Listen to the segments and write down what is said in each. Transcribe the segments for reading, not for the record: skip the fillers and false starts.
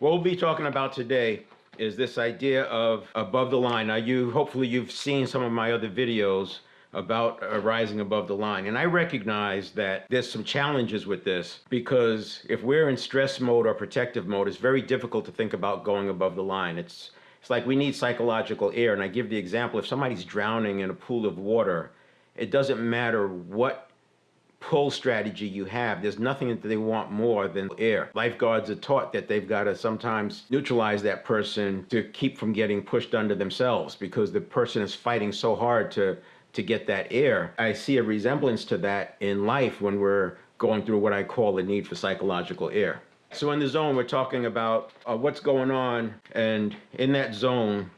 What we'll be talking about today is this idea of above the line. Now, hopefully you've seen some of my other videos about rising above the line. And I recognize that there's some challenges with this because if we're in stress mode or protective mode, it's very difficult to think about going above the line. It's like we need psychological air. And I give the example, if somebody's drowning in a pool of water, it doesn't matter what pull strategy you have, there's nothing that they want more than air. Lifeguards are taught that they've got to sometimes neutralize that person to keep from getting pushed under themselves because the person is fighting so hard to get that air. I see a resemblance to that in life when we're going through what I call the need for psychological air. So in the zone, we're talking about what's going on, and in that zone,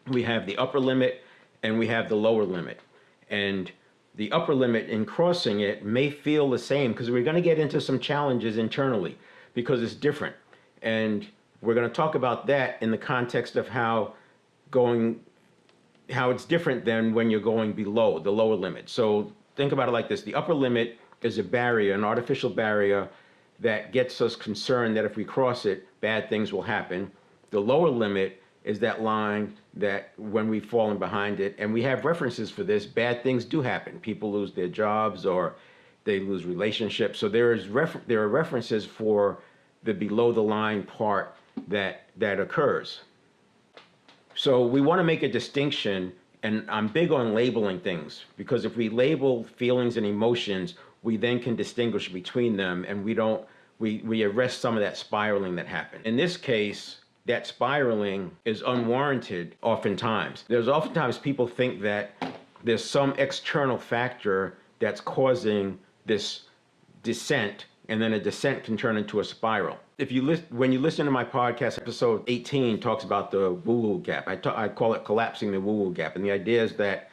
we have the upper limit and we have the lower limit. And the upper limit in crossing it may feel the same because we're going to get into some challenges internally because it's different. And we're going to talk about that in the context of how it's different than when you're going below the lower limit. So think about it like this. The upper limit is a barrier, an artificial barrier that gets us concerned that if we cross it, bad things will happen. The lower limit is that line that when we've fallen behind it, and we have references for this, bad things do happen. People lose their jobs or they lose relationships. So there are references for the below the line part that occurs. So we want to make a distinction, and I'm big on labeling things because if we label feelings and emotions, we then can distinguish between them, and we arrest some of that spiraling that happened. In this case, that spiraling is unwarranted oftentimes. There's oftentimes people think that there's some external factor that's causing this descent, and then a descent can turn into a spiral. When you listen to my podcast, episode 18 talks about the woo-woo gap. I call it collapsing the woo-woo gap. And the idea is that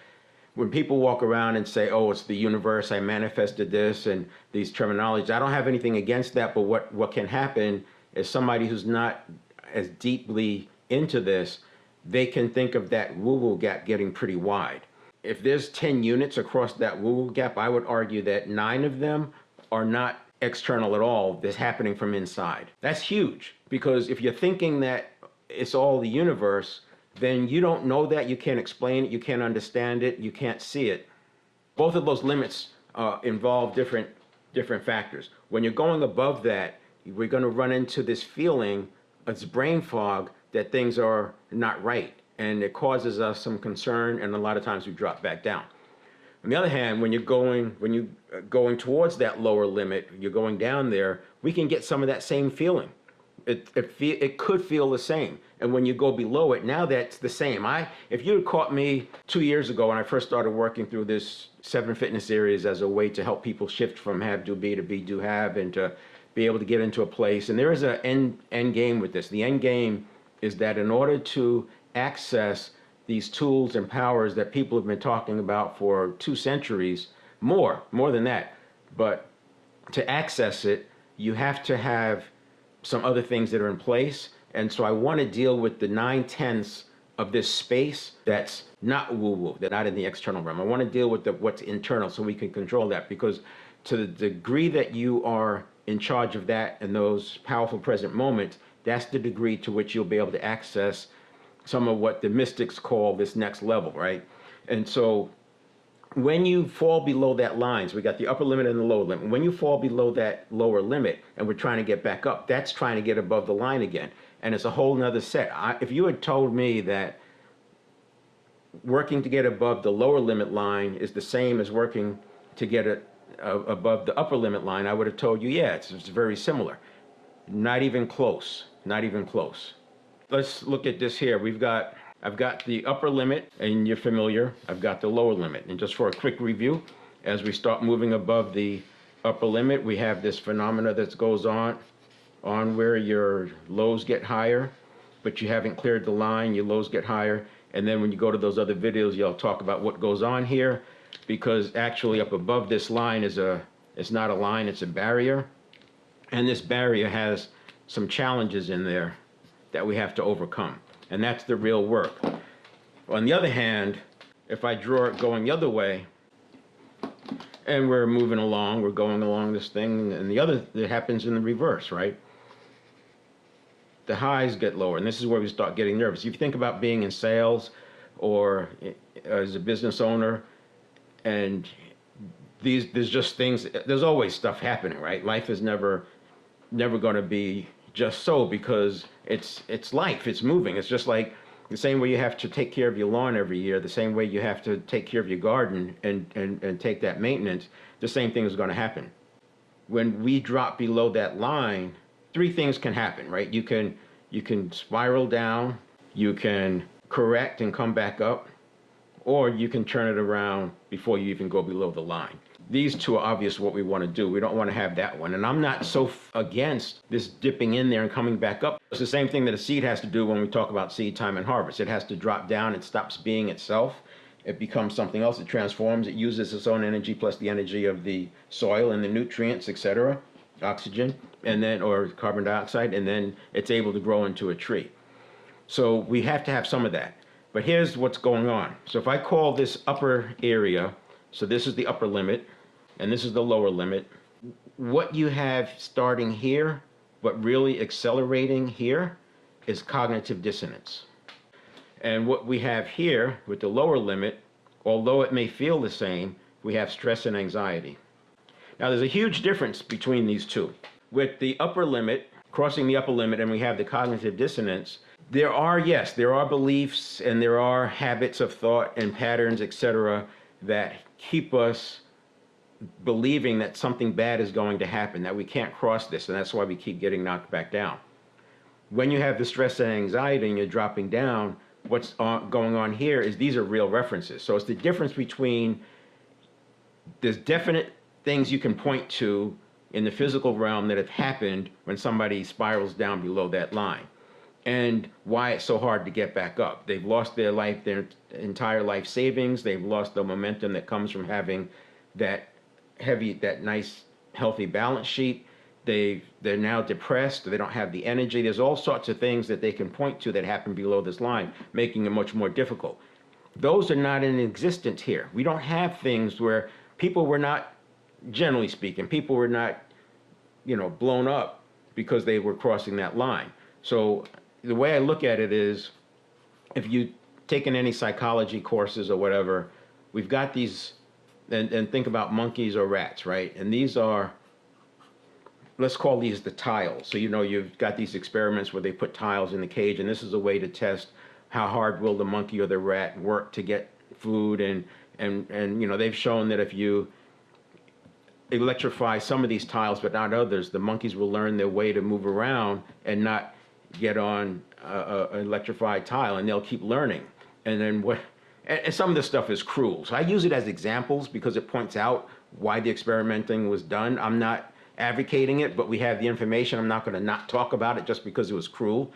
when people walk around and say, oh, it's the universe, I manifested this, and these terminologies, I don't have anything against that, but what can happen is somebody who's not as deeply into this, they can think of that woo-woo gap getting pretty wide. If there's 10 units across that woo-woo gap, I would argue that 9 of them are not external at all. That's happening from inside. That's huge because if you're thinking that it's all the universe, then you don't know that, you can't explain it, you can't understand it, you can't see it. Both of those limits involve different factors. When you're going above that, we're going to run into this feeling, it's brain fog, that things are not right, and it causes us some concern, and a lot of times we drop back down. On the other hand, when you're going towards that lower limit, you're going down there, we can get some of that same feeling. It could feel the same, and when you go below it, now that's the same. If you had caught me 2 years ago when I first started working through this 7 fitness areas as a way to help people shift from have do be to be do have, and to be able to get into a place. And there is an end game with this. The end game is that in order to access these tools and powers that people have been talking about for 2 centuries, more than that, but to access it, you have to have some other things that are in place. And so I want to deal with the 9/10 of this space that's not woo-woo, that's not in the external realm. I want to deal with what's internal so we can control that, because to the degree that you are in charge of that in those powerful present moments, that's the degree to which you'll be able to access some of what the mystics call this next level, right? And so when you fall below that line, so we got the upper limit and the lower limit. When you fall below that lower limit and we're trying to get back up, that's trying to get above the line again. And it's a whole nother set. If you had told me that working to get above the lower limit line is the same as working to get it above the upper limit line, I would have told you, yeah, it's very similar. Not even close, not even close. Let's look at this here. I've got the upper limit, and you're familiar. I've got the lower limit. And just for a quick review, as we start moving above the upper limit, we have this phenomena that goes on where your lows get higher, but you haven't cleared the line, your lows get higher. And then when you go to those other videos, you'll talk about what goes on here, because actually up above this line it's not a line, it's a barrier. And this barrier has some challenges in there that we have to overcome. And that's the real work. On the other hand, if I draw it going the other way, and we're moving along, we're going along this thing, and the other, it happens in the reverse, right? the highs get lower, and this is where we start getting nervous. If you think about being in sales or as a business owner, and there's just things, there's always stuff happening, right? Life is never going to be just so, because it's life, it's moving. It's just like the same way you have to take care of your lawn every year, the same way you have to take care of your garden and take that maintenance, the same thing is going to happen. When we drop below that line, three things can happen, right? You can spiral down, you can correct and come back up, or you can turn it around before you even go below the line. These two are obvious what we want to do. We don't want to have that one. And I'm not so against this dipping in there and coming back up. It's the same thing that a seed has to do when we talk about seed time and harvest. It has to drop down. It stops being itself. It becomes something else. It transforms. It uses its own energy plus the energy of the soil and the nutrients, etc., oxygen, and then, or carbon dioxide, and then it's able to grow into a tree. So we have to have some of that. But here's what's going on. So if I call this upper area, so this is the upper limit, and this is the lower limit, what you have starting here, but really accelerating here, is cognitive dissonance. And what we have here with the lower limit, although it may feel the same, we have stress and anxiety. Now there's a huge difference between these two. With the upper limit, crossing the upper limit, and we have the cognitive dissonance, there are beliefs and there are habits of thought and patterns, etc., that keep us believing that something bad is going to happen, that we can't cross this, and that's why we keep getting knocked back down. When you have the stress and anxiety and you're dropping down, what's going on here is these are real references. So it's the difference between, there's definite things you can point to in the physical realm that have happened when somebody spirals down below that line, and why it's so hard to get back up. They've lost their entire life savings. They've lost the momentum that comes from having that nice, healthy balance sheet. They're now depressed. They don't have the energy. There's all sorts of things that they can point to that happen below this line, making it much more difficult. Those are not in existence here. We don't have things where people were not, generally speaking, people were not, blown up because they were crossing that line. So the way I look at it is, if you've taken any psychology courses or whatever, we've got these, and think about monkeys or rats, right? And these are, let's call these the tiles. So, you've got these experiments where they put tiles in the cage, and this is a way to test how hard will the monkey or the rat work to get food. And they've shown that if you electrify some of these tiles but not others, the monkeys will learn their way to move around and not get on an electrified tile, and they'll keep learning. And then and some of this stuff is cruel. So I use it as examples because it points out why the experimenting was done. I'm not advocating it, but we have the information. I'm not going to not talk about it just because it was cruel.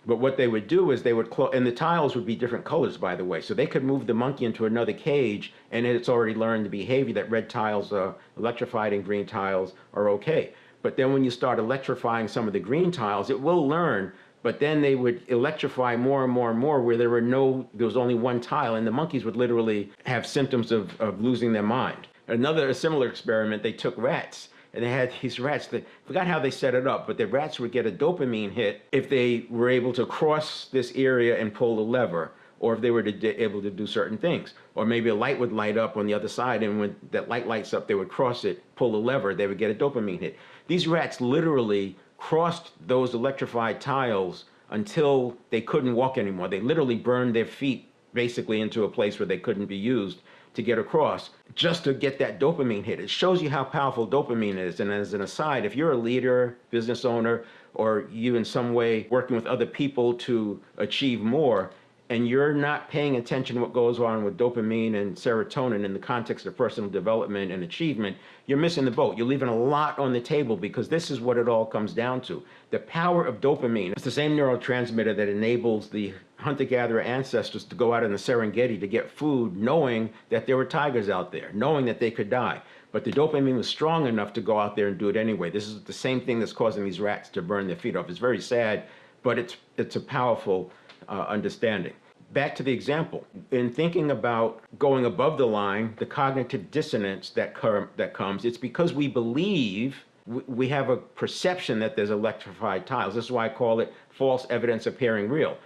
But what they would do is they would and the tiles would be different colors, by the way. So they could move the monkey into another cage, and it's already learned the behavior that red tiles are electrified and green tiles are okay. But then when you start electrifying some of the green tiles, it will learn, but then they would electrify more and more and more where there was only one tile, and the monkeys would literally have symptoms of losing their mind. A similar experiment, they took rats, and they had these rats that, forgot how they set it up, but the rats would get a dopamine hit if they were able to cross this area and pull the lever, or if they were able to do certain things. Or maybe a light would light up on the other side, and when that light lights up, they would cross it, pull the lever, they would get a dopamine hit. These rats literally crossed those electrified tiles until they couldn't walk anymore. They literally burned their feet basically into a place where they couldn't be used to get across, just to get that dopamine hit. It shows you how powerful dopamine is. And as an aside, if you're a leader, business owner, or you in some way working with other people to achieve more, and you're not paying attention to what goes on with dopamine and serotonin in the context of personal development and achievement, you're missing the boat. You're leaving a lot on the table, because this is what it all comes down to. The power of dopamine. It's the same neurotransmitter that enables the hunter-gatherer ancestors to go out in the Serengeti to get food, knowing that there were tigers out there, knowing that they could die. But the dopamine was strong enough to go out there and do it anyway. This is the same thing that's causing these rats to burn their feet off. It's very sad, but it's a powerful understanding. Back to the example. In thinking about going above the line, the cognitive dissonance that comes, it's because we believe We have a perception that there's electrified tiles. This is why I call it false evidence appearing real.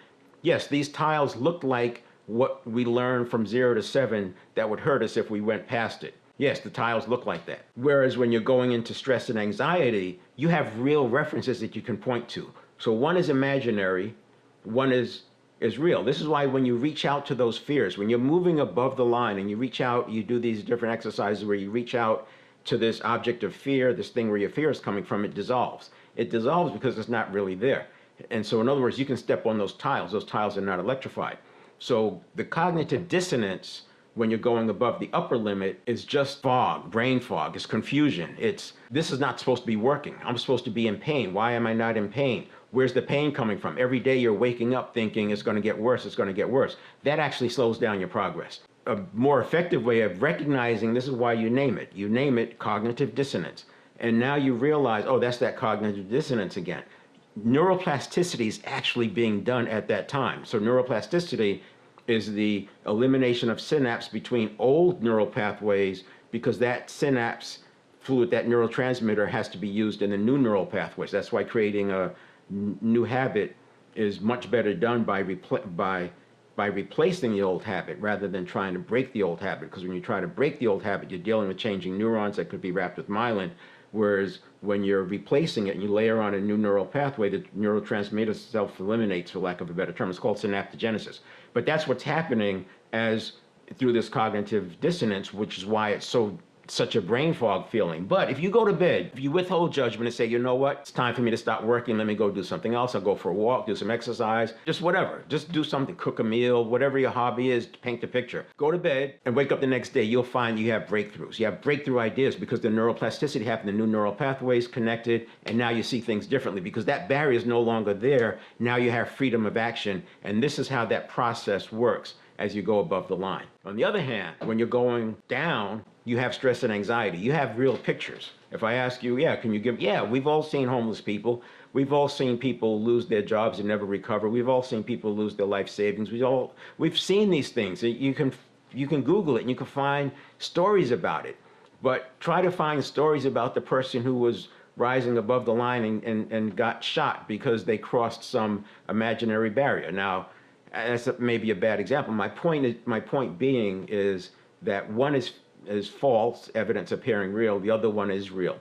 Yes, these tiles look like what we learned from 0 to 7 that would hurt us if we went past it. Yes, the tiles look like that. Whereas when you're going into stress and anxiety, you have real references that you can point to. So one is imaginary, one is real. This is why when you reach out to those fears, when you're moving above the line and you reach out, you do these different exercises where you reach out to this object of fear, this thing where your fear is coming from, it dissolves. It dissolves because it's not really there. And so in other words, you can step on those tiles. Those tiles are not electrified. So the cognitive dissonance when you're going above the upper limit is just fog, brain fog, it's confusion. It's, this is not supposed to be working. I'm supposed to be in pain. Why am I not in pain? Where's the pain coming from? Every day you're waking up thinking it's going to get worse, it's going to get worse. That actually slows down your progress. A more effective way of recognizing, this is why you name it. You name it cognitive dissonance. And now you realize, oh, that's that cognitive dissonance again. Neuroplasticity is actually being done at that time. So neuroplasticity is the elimination of synapse between old neural pathways, because that synapse fluid, that neurotransmitter, has to be used in the new neural pathways. That's why creating a new habit is much better done by replacing the old habit rather than trying to break the old habit. Because when you try to break the old habit, you're dealing with changing neurons that could be wrapped with myelin. Whereas when you're replacing it and you layer on a new neural pathway, the neurotransmitter self-eliminates, for lack of a better term. It's called synaptogenesis. But that's what's happening as through this cognitive dissonance, which is why it's such a brain fog feeling. But if you go to bed, if you withhold judgment and say, you know what, it's time for me to stop working, let me go do something else, I'll go for a walk, do some exercise, just whatever, just do something, cook a meal, whatever your hobby is, paint a picture. Go to bed and wake up the next day, you'll find you have breakthroughs. You have breakthrough ideas because the neuroplasticity happened, the new neural pathways connected, and now you see things differently because that barrier is no longer there. Now you have freedom of action, and this is how that process works as you go above the line. On the other hand, when you're going down, you have stress and anxiety. You have real pictures. If I ask you, can you give, we've all seen homeless people. We've all seen people lose their jobs and never recover. We've all seen people lose their life savings. We've seen these things. You can Google it and you can find stories about it. But try to find stories about the person who was rising above the line and got shot because they crossed some imaginary barrier. Now, that's maybe a bad example. My point being is that one is false evidence appearing real, the other one is real.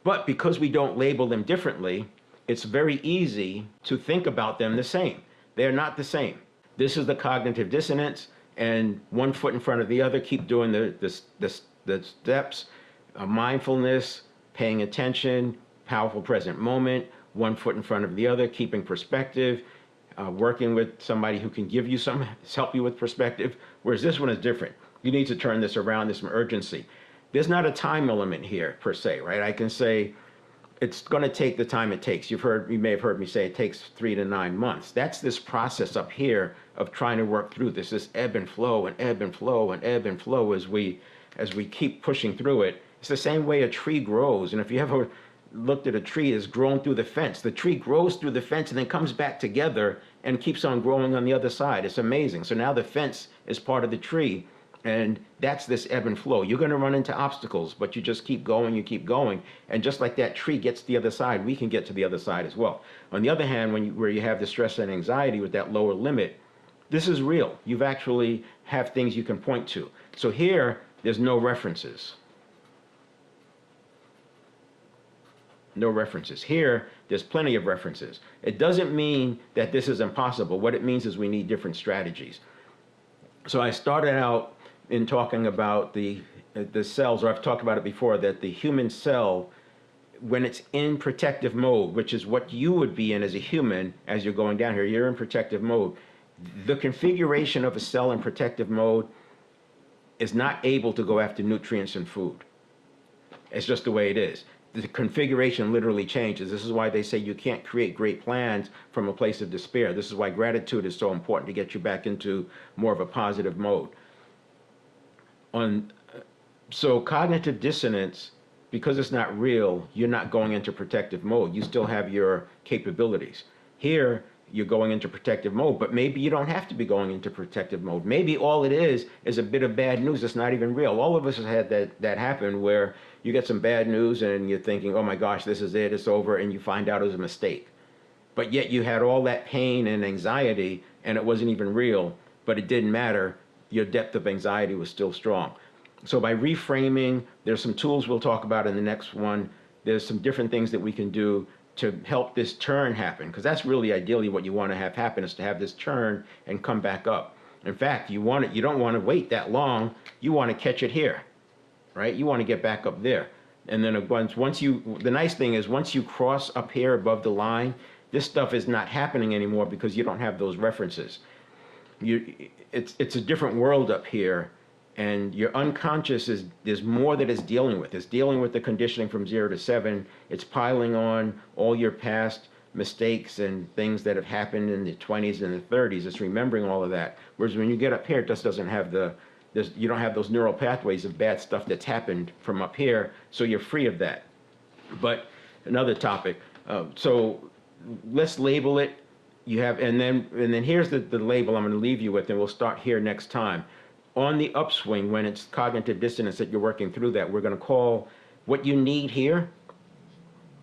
But because we don't label them differently, it's very easy to think about them the same. They're not the same. This is the cognitive dissonance, and one foot in front of the other, keep doing the steps, mindfulness, paying attention, powerful present moment, one foot in front of the other, keeping perspective, working with somebody who can give you help you with perspective, whereas this one is different. You need to turn this around, there's some urgency. There's not a time element here per se, right? I can say it's going to take the time it takes. You may have heard me say it takes 3 to 9 months. That's this process up here of trying to work through this ebb and flow and ebb and flow and ebb and flow as we keep pushing through it. It's the same way a tree grows. And if you ever looked at a tree that's grown through the fence, the tree grows through the fence and then comes back together and keeps on growing on the other side. It's amazing. So now the fence is part of the tree. And that's this ebb and flow. You're going to run into obstacles, but you just keep going, you keep going. And just like that tree gets to the other side, we can get to the other side as well. On the other hand, where you have the stress and anxiety with that lower limit, this is real. You've actually have things you can point to. So here, there's no references. No references. Here, there's plenty of references. It doesn't mean that this is impossible. What it means is we need different strategies. So I started out in talking about the cells, or I've talked about it before, that the human cell, when it's in protective mode, which is what you would be in as a human as you're going down here, you're in protective mode. The configuration of a cell in protective mode is not able to go after nutrients and food. It's just the way it is. The configuration literally changes. This is why they say you can't create great plans from a place of despair. This is why gratitude is so important, to get you back into more of a positive mode. So cognitive dissonance, because it's not real, you're not going into protective mode. You still have your capabilities. Here, you're going into protective mode, but maybe you don't have to be going into protective mode. Maybe all it is a bit of bad news that's not even real. All of us have had that happen where you get some bad news and you're thinking, oh my gosh, this is it, it's over, and you find out it was a mistake. But yet you had all that pain and anxiety and it wasn't even real, but it didn't matter. Your depth of anxiety was still strong. So by reframing, there's some tools we'll talk about in the next one. There's some different things that we can do to help this turn happen, because that's really ideally what you want to have happen, is to have this turn and come back up. In fact, you don't want to wait that long. You want to catch it here, right? You want to get back up there. And then the nice thing is once you cross up here above the line, this stuff is not happening anymore because you don't have those references. It's a different world up here, and your unconscious there's more that it's dealing with. It's dealing with the conditioning from 0 to 7. It's piling on all your past mistakes and things that have happened in the 20s and the 30s. It's remembering all of that. Whereas when you get up here, it just doesn't have you don't have those neural pathways of bad stuff that's happened from up here, so you're free of that. But another topic. So let's label it. And then here's the label I'm going to leave you with, and we'll start here next time. On the upswing, when it's cognitive dissonance that you're working through that, we're going to call what you need here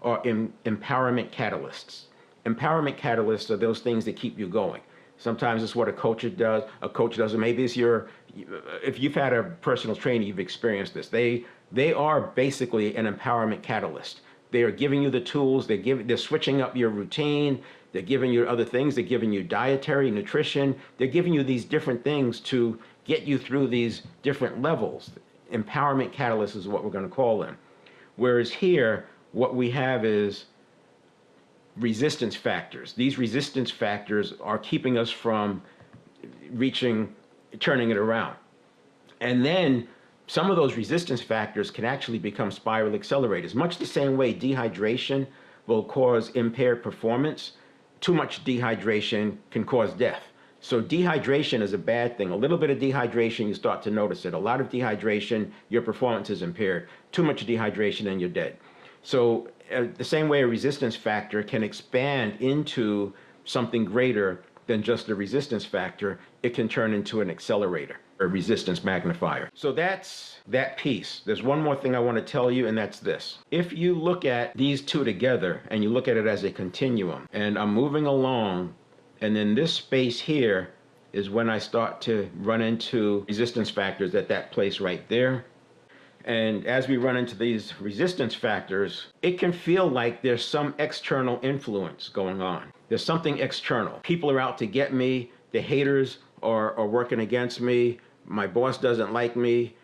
are empowerment catalysts. Empowerment catalysts are those things that keep you going. Sometimes it's what a coach does. Maybe it's if you've had a personal trainer, you've experienced this. They are basically an empowerment catalyst. They are giving you the tools. They're switching up your routine. They're giving you other things. They're giving you dietary, nutrition. They're giving you these different things to get you through these different levels. Empowerment catalysts is what we're going to call them. Whereas here, what we have is resistance factors. These resistance factors are keeping us from turning it around. And then some of those resistance factors can actually become spiral accelerators. Much the same way dehydration will cause impaired performance, too much dehydration can cause death. So dehydration is a bad thing. A little bit of dehydration, you start to notice it. A lot of dehydration, your performance is impaired. Too much dehydration and you're dead. So the same way a resistance factor can expand into something greater than just a resistance factor, it can turn into an accelerator, a resistance magnifier. So that's that piece. There's one more thing I want to tell you, and that's this. If you look at these two together and you look at it as a continuum, and I'm moving along, and then this space here is when I start to run into resistance factors at that place right there. And as we run into these resistance factors, it can feel like there's some external influence going on. There's something external. People are out to get me. The haters are working against me. My boss doesn't like me.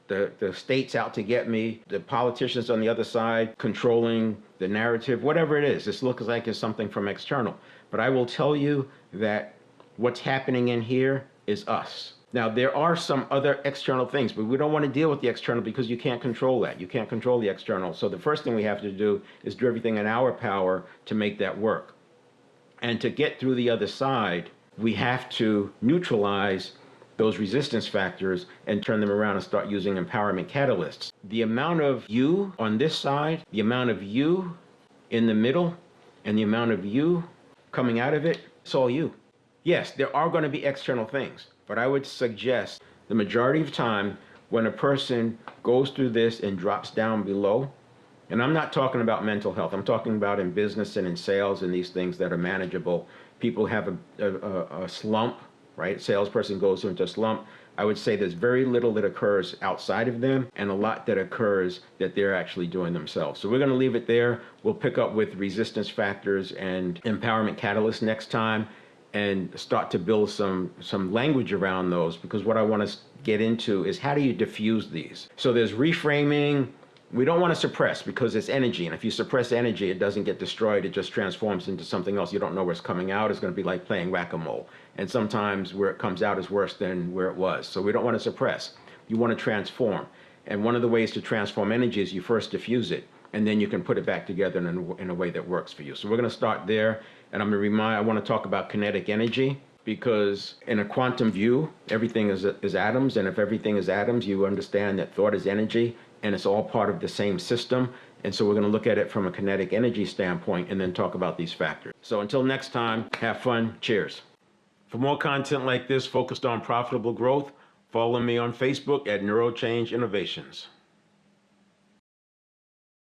The state's out to get me. The politicians on the other side controlling the narrative, whatever it is. This looks like it's something from external. But I will tell you that what's happening in here is us. Now, there are some other external things, but we don't want to deal with the external because you can't control that. You can't control the external. So the first thing we have to do is do everything in our power to make that work. And to get through the other side, we have to neutralize those resistance factors and turn them around and start using empowerment catalysts. The amount of you on this side, the amount of you in the middle, and the amount of you coming out of it, it's all you. Yes, there are going to be external things, but I would suggest the majority of time when a person goes through this and drops down below, and I'm not talking about mental health, I'm talking about in business and in sales and these things that are manageable. People have a slump, right? A salesperson goes into a slump. I would say there's very little that occurs outside of them and a lot that occurs that they're actually doing themselves. So we're going to leave it there. We'll pick up with resistance factors and empowerment catalysts next time and start to build some language around those, because what I want to get into is how do you diffuse these? So there's reframing. We don't want to suppress because it's energy. And if you suppress energy, it doesn't get destroyed. It just transforms into something else. You don't know where it's coming out. It's going to be like playing whack-a-mole. And sometimes where it comes out is worse than where it was. So we don't want to suppress. You want to transform. And one of the ways to transform energy is you first diffuse it, and then you can put it back together in a way that works for you. So we're going to start there. And I want to talk about kinetic energy, because in a quantum view, everything is atoms. And if everything is atoms, you understand that thought is energy, and it's all part of the same system. And so we're going to look at it from a kinetic energy standpoint and then talk about these factors. So until next time, have fun. Cheers. For more content like this focused on profitable growth, follow me on Facebook at NeuroChange Innovations.